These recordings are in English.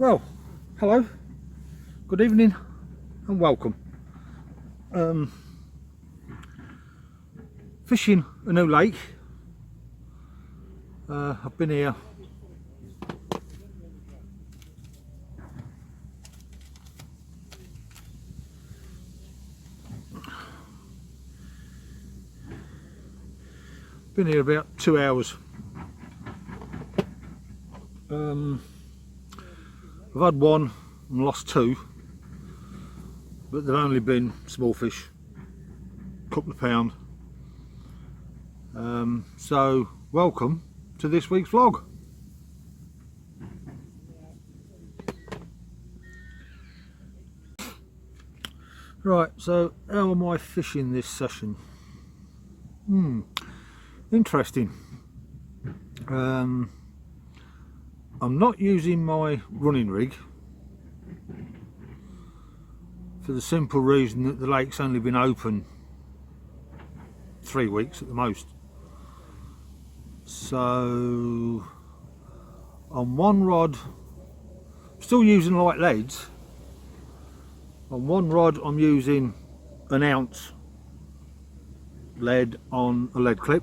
Well, hello, good evening and welcome. Fishing a new lake. I've been here about 2 hours. I've had one and lost two, but they've only been small fish, a couple of pound. So welcome to this week's vlog. Right, so how am I fishing this session? Interesting. I'm not using my running rig for the simple reason that the lake's only been open 3 weeks at the most. So on one rod, still using light leads. On one rod I'm using an ounce lead on a lead clip,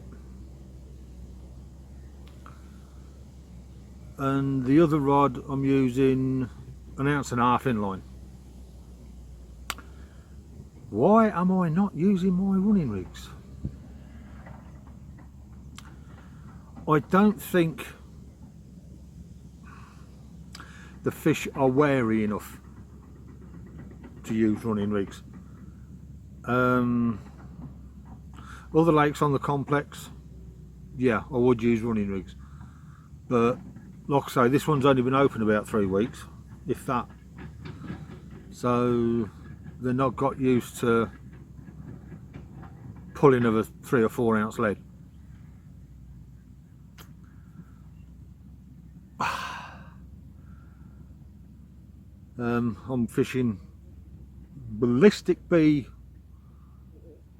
and the other rod I'm using an ounce and a half inline. Why am I not using my running rigs? I don't think the fish are wary enough to use running rigs. Other lakes on the complex, yeah, I would use running rigs, but like I say, this one's only been open about 3 weeks, if that, so they're not got used to pulling of a 3 or 4 ounce lead. I'm fishing Ballistic Bee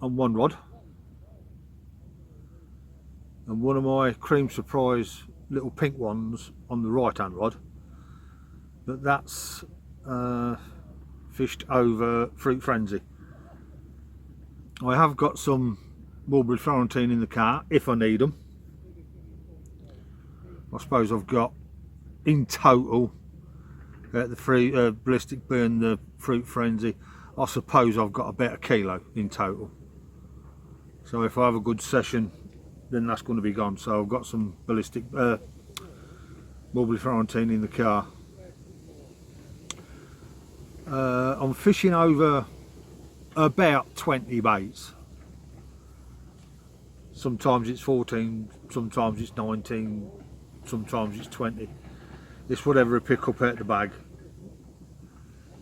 on one rod, and one of my Cream Surprise little pink ones on the right hand rod, but that's fished over Fruit Frenzy. I have got some Mulberry Florentine in the car if I need them. I suppose I've got in total the Ballistic Bee and the Fruit Frenzy, I suppose I've got about 1 kilo in total. So if I have a good session, then that's going to be gone. So I've got some Ballistic Mulberry Florentine in the car. I'm fishing over about 20 baits. Sometimes it's 14, sometimes it's 19, sometimes it's 20. It's whatever I pick up out the bag.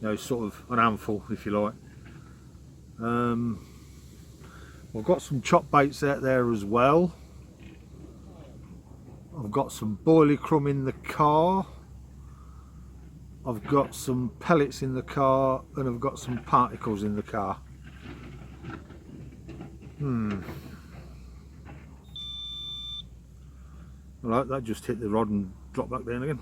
You know, sort of an handful, if you like. I've got some chop baits out there as well. I've got some boilie crumb in the car. I've got some pellets in the car, and I've got some particles in the car. Right, that just hit the rod and dropped back down again.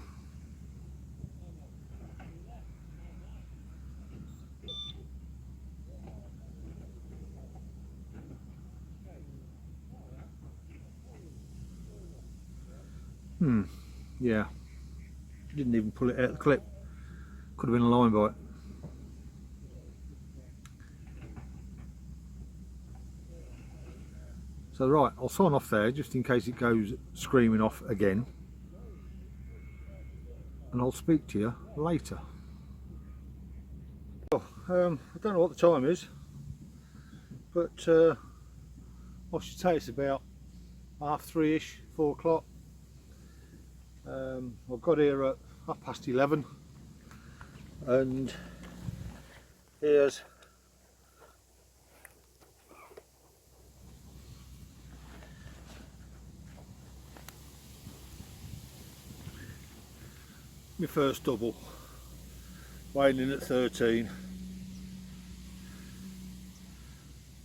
Yeah, didn't even pull it out of the clip. Could have been a line bite. So right, I'll sign off there just in case it goes screaming off again, and I'll speak to you later. Well, I don't know what the time is, but I should say it's about 3:30ish, 4 o'clock. I got here at 11:30, and here's my first double, weighing in at 13.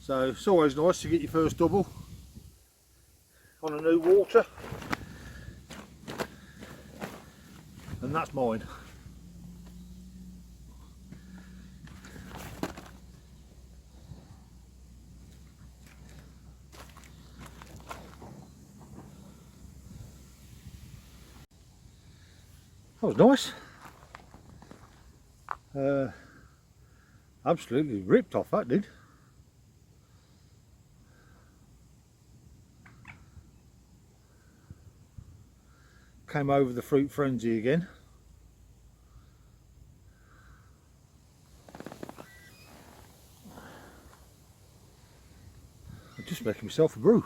So it's always nice to get your first double on a new water, and that's mine. was nice. Absolutely ripped off, that did. Came over the Fruit Frenzy again. I'm just making myself a brew.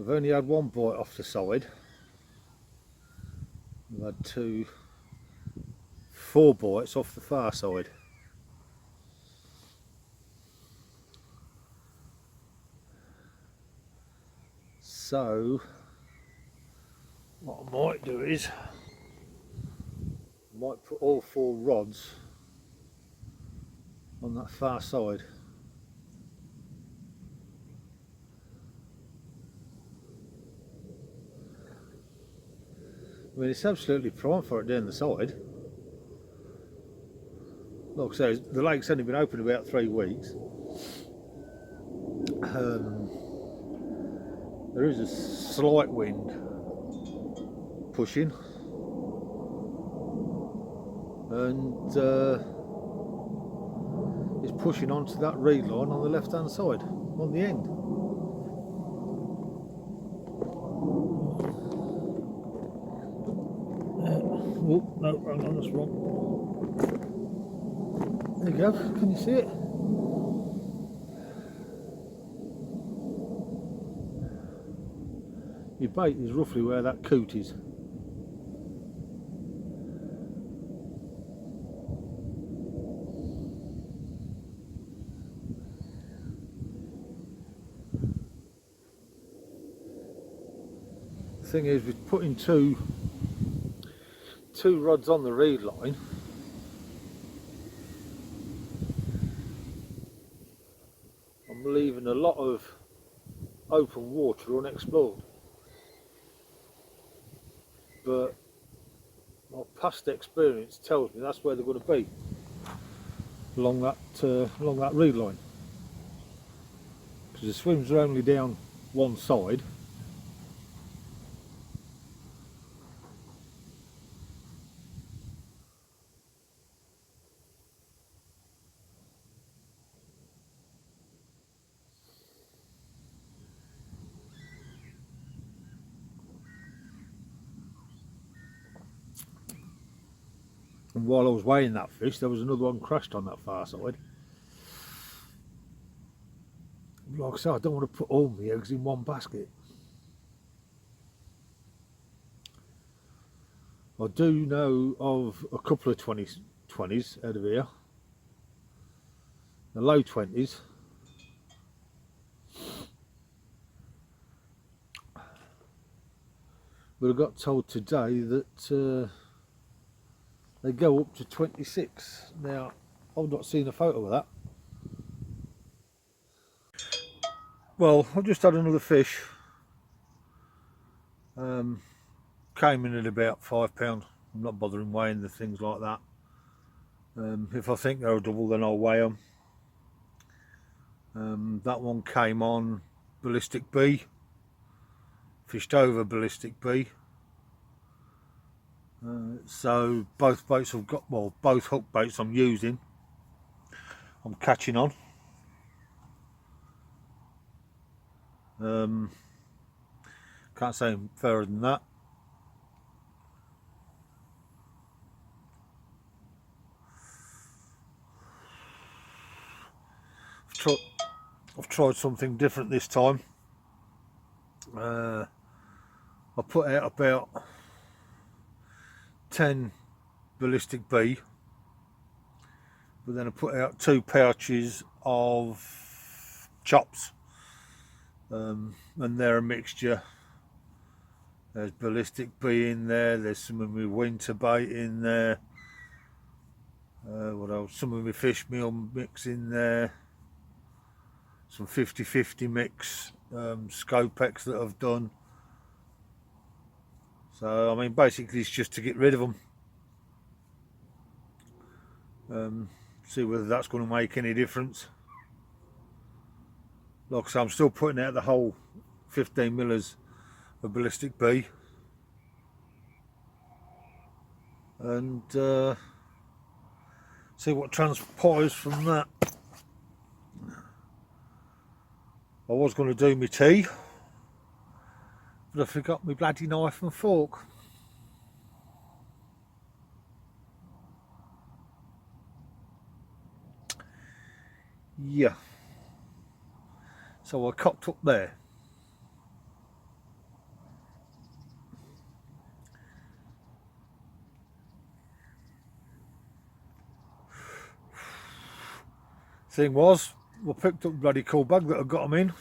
I've only had one bite off the side. I've had 4 bites off the far side. So what I might do is I might put all 4 rods on that far side. I mean, it's absolutely prime for it down the side. Like I say, the lake's only been open about 3 weeks. There is a slight wind pushing, and it's pushing onto that reed line on the left hand side, on the end. Oh, no, hang on, that's wrong. There you go, can you see it? Your bait is roughly where that coot is. The thing is, with putting two rods on the reed line, I'm leaving a lot of open water unexplored. But my past experience tells me that's where they're going to be, along that reed line, because the swims are only down one side. And while I was weighing that fish, there was another one crashed on that far side. Like I said, I don't want to put all my eggs in one basket. I do know of a couple of 20s out of here, the low 20s. But I got told today that they go up to 26. Now, I've not seen a photo of that. Well, I've just had another fish. Came in at about £5. I'm not bothering weighing the things like that. If I think they're a double, then I'll weigh them. That one came on Ballistic B. Fished over Ballistic B. So both boats I've got, well, both hook baits I'm using, I'm catching on. Can't say fairer than that. I've tried something different this time. I put out about 10 Ballistic B, but then I put out 2 pouches of chops, and they're a mixture. There's Ballistic B in there, there's some of my winter bait in there, what else? Some of my fish meal mix in there, some 50-50 mix, Scopex that I've done. So I mean, basically it's just to get rid of them. See whether that's going to make any difference. Like I say, I'm still putting out the whole 15 millers of ballistic B, and see what transpires from that. I was going to do my tea, but I forgot my bloody knife and fork. Yeah, so I cocked up there. Thing was, I picked up the bloody cool bag that I got them in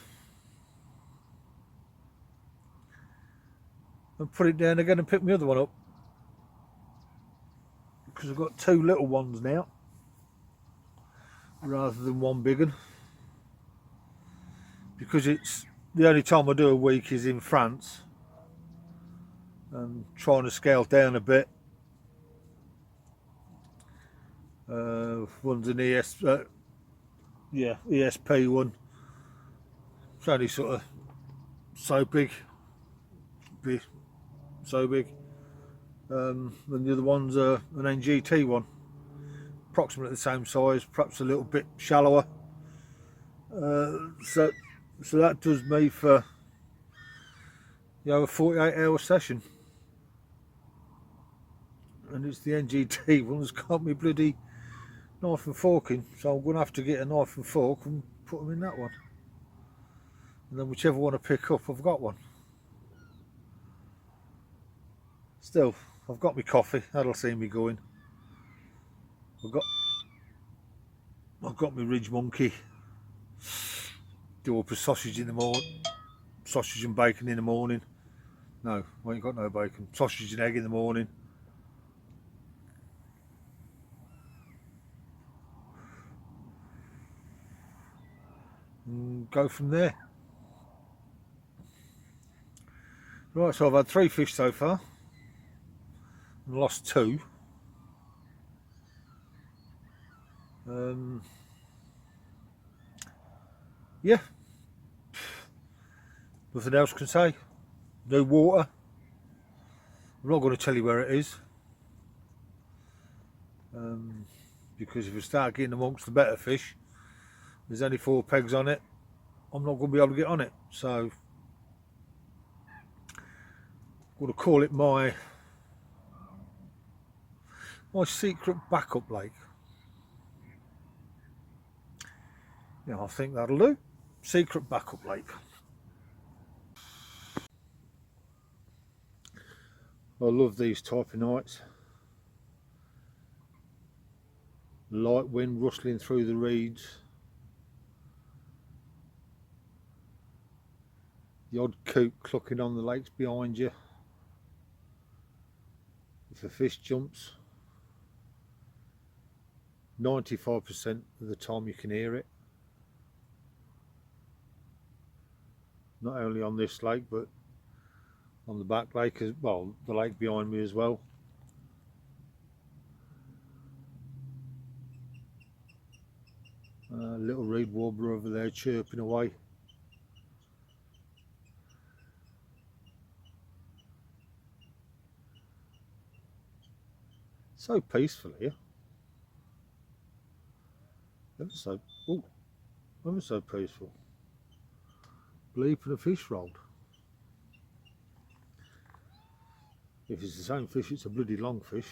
and put it down again and picked my other one up, because I've got two little ones now rather than one big one, because it's the only time I do a week is in France, and trying to scale down a bit. One's an ESP one. It's only sort of so big, and the other one's an NGT one, approximately the same size, perhaps a little bit shallower. So that does me for a 48-hour session, and it's the NGT one that's got me bloody knife and fork in, so I'm going to have to get a knife and fork and put them in that one, and then whichever one I pick up, I've got one. Still, I've got my coffee, that'll see me going. I've got my Ridge Monkey, do up a sausage in the morning, sausage and bacon in the morning. No, I ain't got no bacon. Sausage and egg in the morning. And go from there. Right, so I've had 3 fish so far and lost 2. Yeah, nothing else can say. No water. I'm not going to tell you where it is, because if we start getting amongst the better fish, there's only 4 pegs on it, I'm not going to be able to get on it. So I'm going to call it my secret backup lake. Yeah, I think that'll do. Secret backup lake. I love these type of nights. Light wind rustling through the reeds. The odd coot clucking on the lakes behind you. If a fish jumps, 95% of the time you can hear it. Not only on this lake, but on the back lake as well, the lake behind me as well. Little reed warbler over there chirping away. So peaceful here. Ever so peaceful. Bleep and a fish rolled. If it's the same fish, it's a bloody long fish.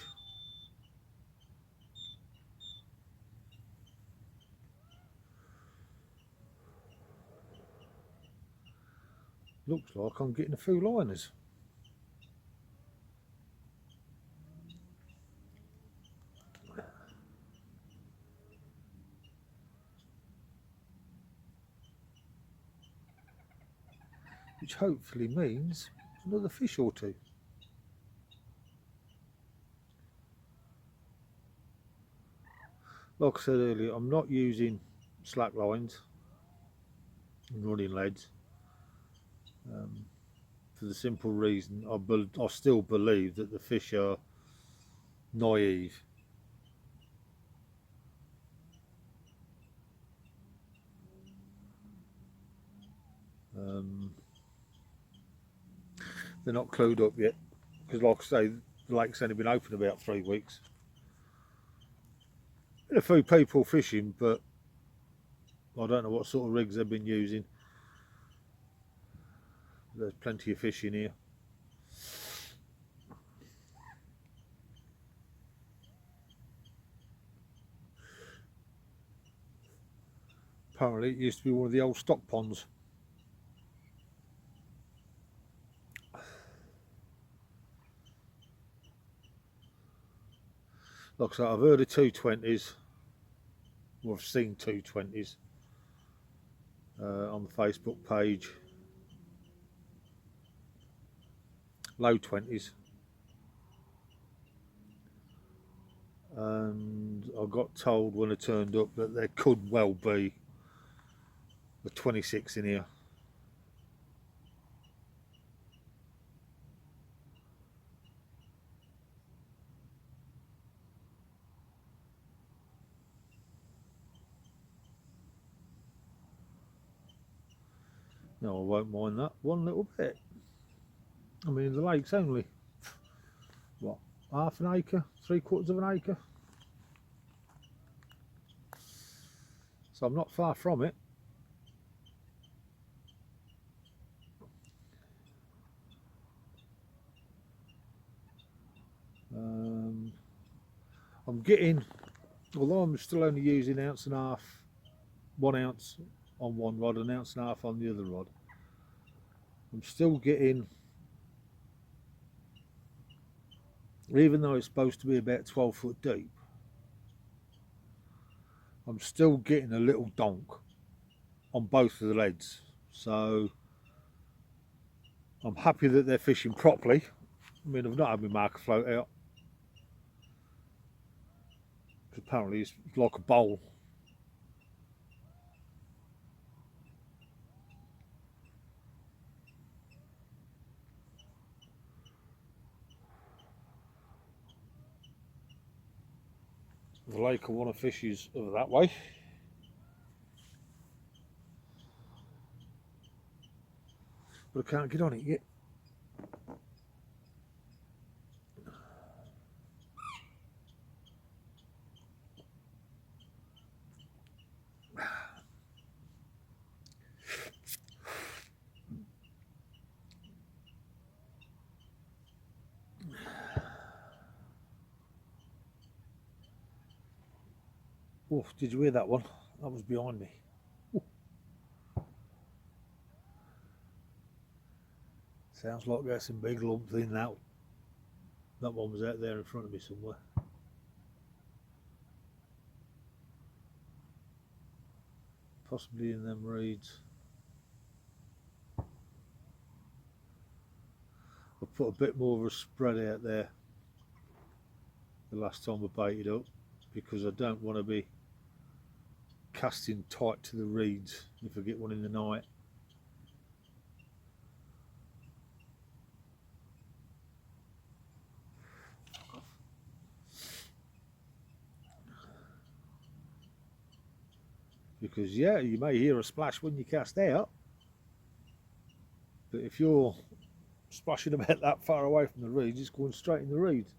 Looks like I'm getting a few liners. Which hopefully means another fish or 2. Like I said earlier, I'm not using slack lines and running leads, for the simple reason I still believe that the fish are naive. they're not clued up yet, because like I say, the lake's only been open about 3 weeks. Been a few people fishing, but I don't know what sort of rigs they've been using. There's plenty of fish in here. Apparently it used to be one of the old stock ponds. Like I said, I've heard of 220s, or I've seen 220s on the Facebook page. Low 20s. And I got told when I turned up that there could well be a 26 in here. No, I won't mind that one little bit. I mean, the lake's only, what, half an acre, 3/4 of an acre. So I'm not far from it. I'm getting, although I'm still only using 1.5 ounces, 1 ounce on one rod, 1.5 ounces on the other rod, I'm still getting, even though it's supposed to be about 12 foot deep, I'm still getting a little donk on both of the leads. So I'm happy that they're fishing properly. I mean, I've not had my marker float out. Apparently it's like a bowl. The lake I want to fish is over that way. But I can't get on it yet. Oh, did you hear that one? That was behind me. Ooh. Sounds like there's some big lumps in that. That one was out there in front of me somewhere. Possibly in them reeds. I put a bit more of a spread out there the last time I baited up, because I don't want to be casting tight to the reeds if I get one in the night. Because yeah, you may hear a splash when you cast out, but if you're splashing about that far away from the reeds, it's going straight in the reeds.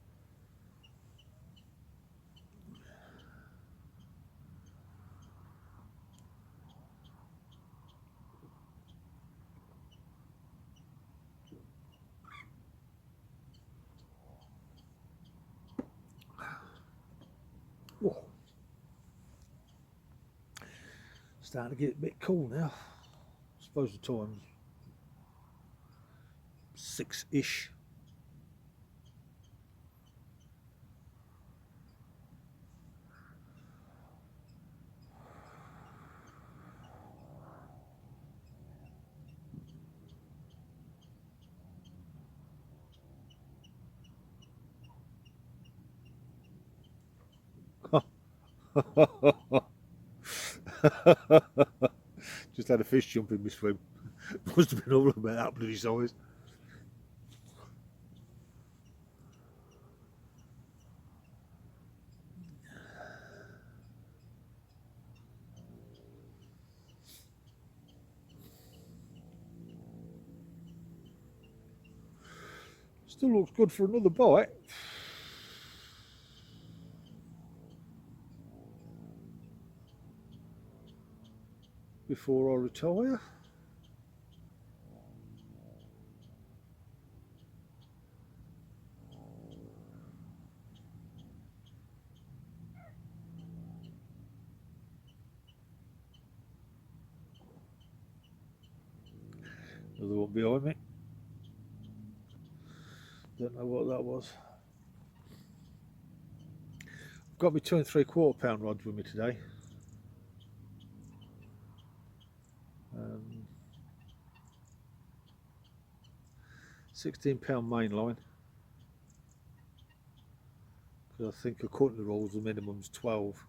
Oh. Starting to get a bit cool now. I suppose the time's 6-ish. Just had a fish jump in my swim. Must have been all about that bloody size. Still looks good for another bite. Before I retire. Another one behind me. Don't know what that was. I've got my 2 3/4 pound rods with me today. £16 main line. Because I think according to the rules the minimum's 12.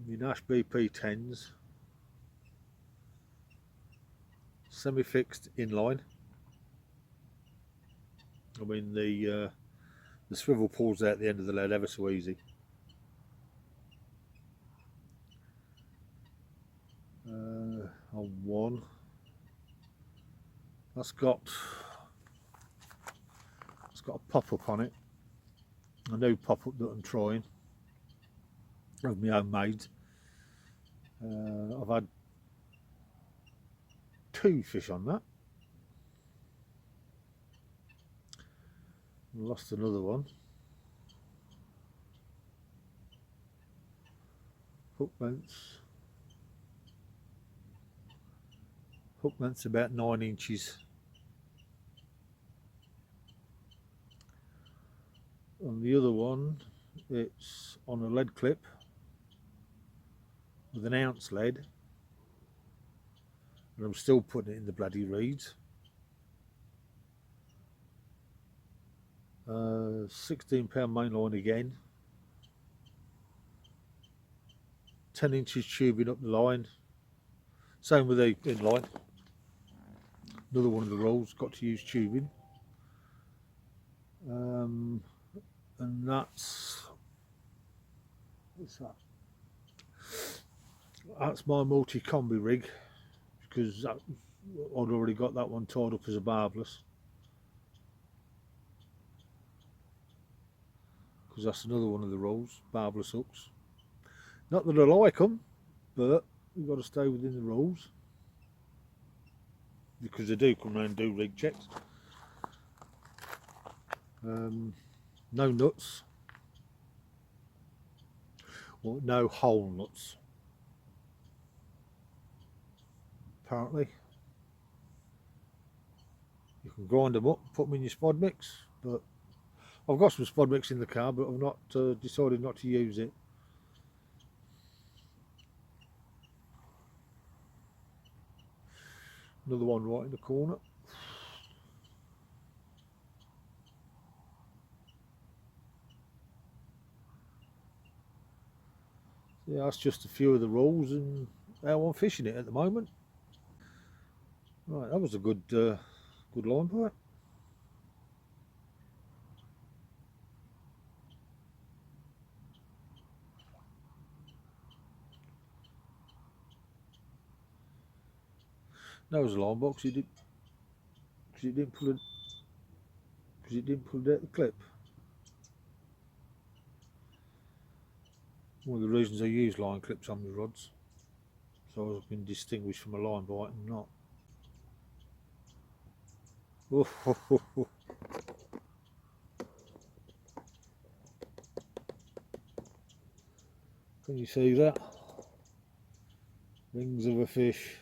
My Nash BP 10s. Semi-fixed inline. I mean the swivel pulls out the end of the lead ever so easy. On one, it's got a pop-up on it, a new pop-up that I'm trying of my own made. I've had 2 fish on that. Lost another one. Hook length's about 9 inches. On the other one, it's on a lead clip with an ounce lead, and I'm still putting it in the bloody reeds. £16 main line again. 10 inches tubing up the line. Same with the inline. Another one of the rules, got to use tubing. And that's, what's that? That's my multi-combi rig, because I'd already got that one tied up as a barbless. Because that's another one of the rules, barbless hooks. Not that I like them, but you've got to stay within the rules. Because they do come round and do rig checks. No nuts. Well, no whole nuts. Apparently. You can grind them up, put them in your spod mix, but I've got some spod mix in the car, but I've not decided not to use it. Another one right in the corner. Yeah, that's just a few of the rules and how I'm fishing it at the moment. Right, that was a good line bite. That was a line box. It didn't pull it out the clip. One of the reasons I use line clips on my rods, so I can distinguish from a line bite and not. Can you see that? Rings of a fish.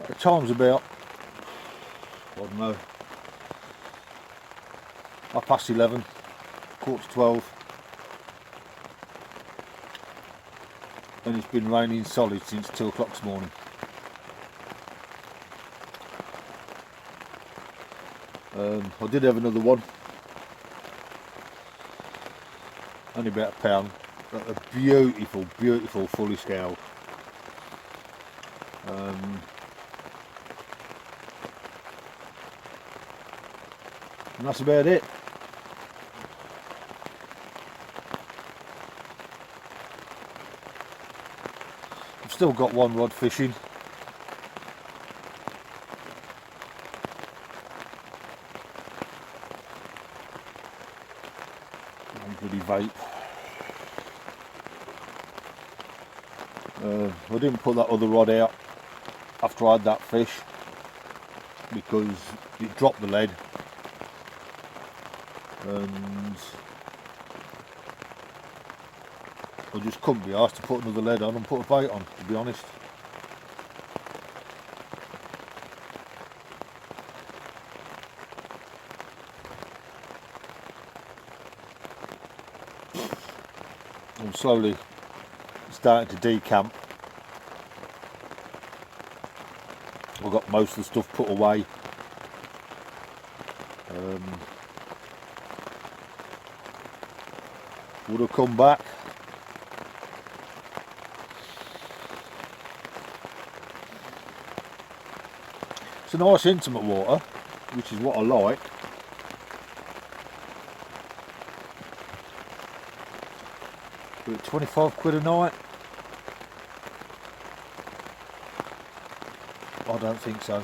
The time's about, I don't know, 11:30, 11:45, and it's been raining solid since 2 o'clock this morning. I did have another one, only about a pound, but a beautiful, beautiful fully scaled. And that's about it. I've still got one rod fishing. Bloody vape. I didn't put that other rod out after I had that fish because it dropped the lead, and I just couldn't be asked to put another lead on and put a bait on, to be honest. I'm slowly starting to decamp. I've got most of the stuff put away. Would have come back. It's a nice intimate water, which is what I like. But 25 quid a night? I don't think so.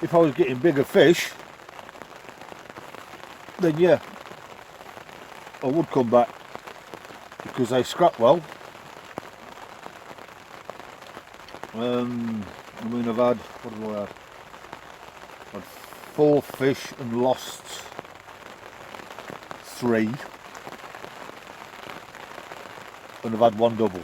If I was getting bigger fish, then yeah, I would come back because they scrap well. I mean, I've had, what have I had? I've had 4 fish and lost 3, and I've had 1 double.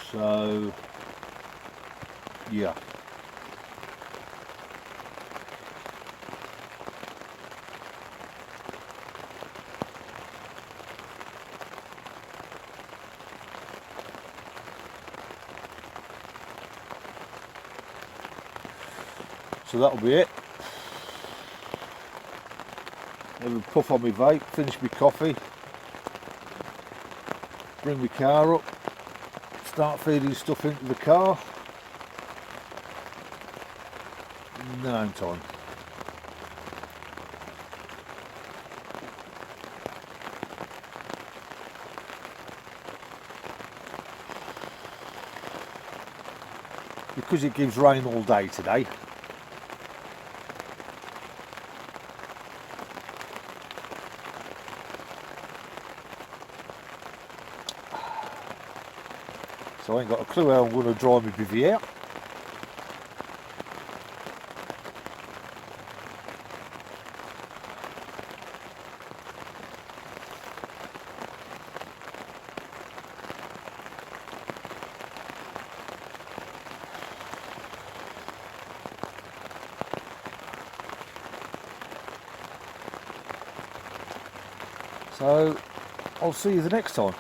So yeah, so that'll be it. Have a puff on my vape, finish my coffee, bring my car up, start feeding stuff into the car. No time. Because it gives rain all day today, so I ain't got a clue how I'm going to dry my bivvy out. So I'll see you the next time.